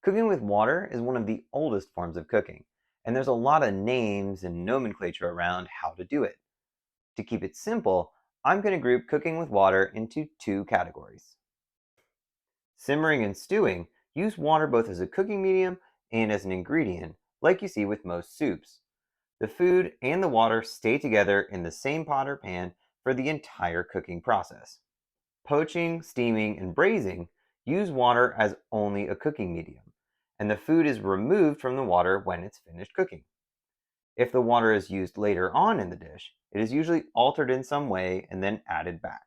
Cooking with water is one of the oldest forms of cooking, and there's a lot of names and nomenclature around how to do it. To keep it simple, I'm going to group cooking with water into two categories. Simmering and stewing use water both as a cooking medium and as an ingredient, like you see with most soups. The food and the water stay together in the same pot or pan for the entire cooking process. Poaching, steaming, and braising use water as only a cooking medium, and the food is removed from the water when it's finished cooking. If the water is used later on in the dish, it is usually altered in some way and then added back.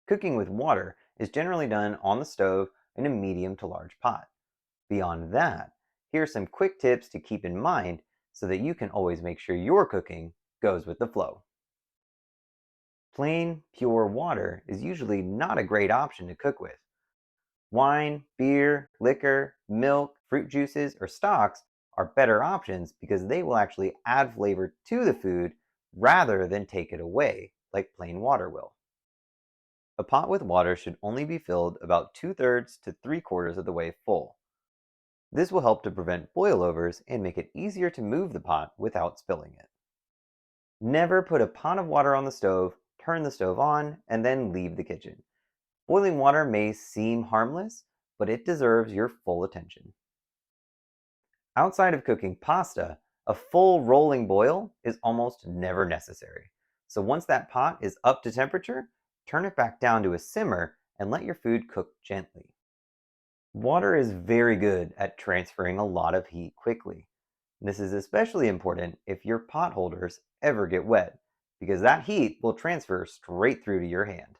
Cooking with water is generally done on the stove in a medium to large pot. Beyond that, here are some quick tips to keep in mind so that you can always make sure your cooking goes with the flow. Plain, pure water is usually not a great option to cook with. Wine, beer, liquor, milk, fruit juices, or stocks are better options because they will actually add flavor to the food rather than take it away, like plain water will. A pot with water should only be filled about 2/3 to 3/4 of the way full. This will help to prevent boilovers and make it easier to move the pot without spilling it. Never put a pot of water on the stove, turn the stove on, and then leave the kitchen. Boiling water may seem harmless, but it deserves your full attention. Outside of cooking pasta, a full rolling boil is almost never necessary. So once that pot is up to temperature, turn it back down to a simmer and let your food cook gently. Water is very good at transferring a lot of heat quickly. This is especially important if your pot holders ever get wet, because that heat will transfer straight through to your hand.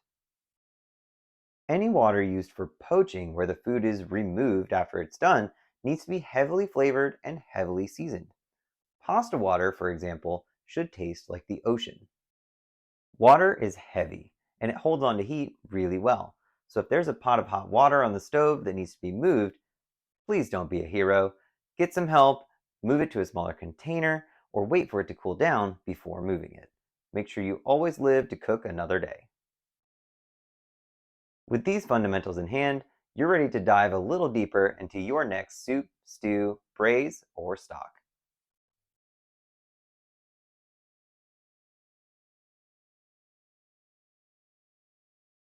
Any water used for poaching where the food is removed after it's done needs to be heavily flavored and heavily seasoned. Pasta water, for example, should taste like the ocean. Water is heavy, and it holds on to heat really well. So if there's a pot of hot water on the stove that needs to be moved, please don't be a hero. Get some help, move it to a smaller container, or wait for it to cool down before moving it. Make sure you always live to cook another day. With these fundamentals in hand, you're ready to dive a little deeper into your next soup, stew, braise, or stock.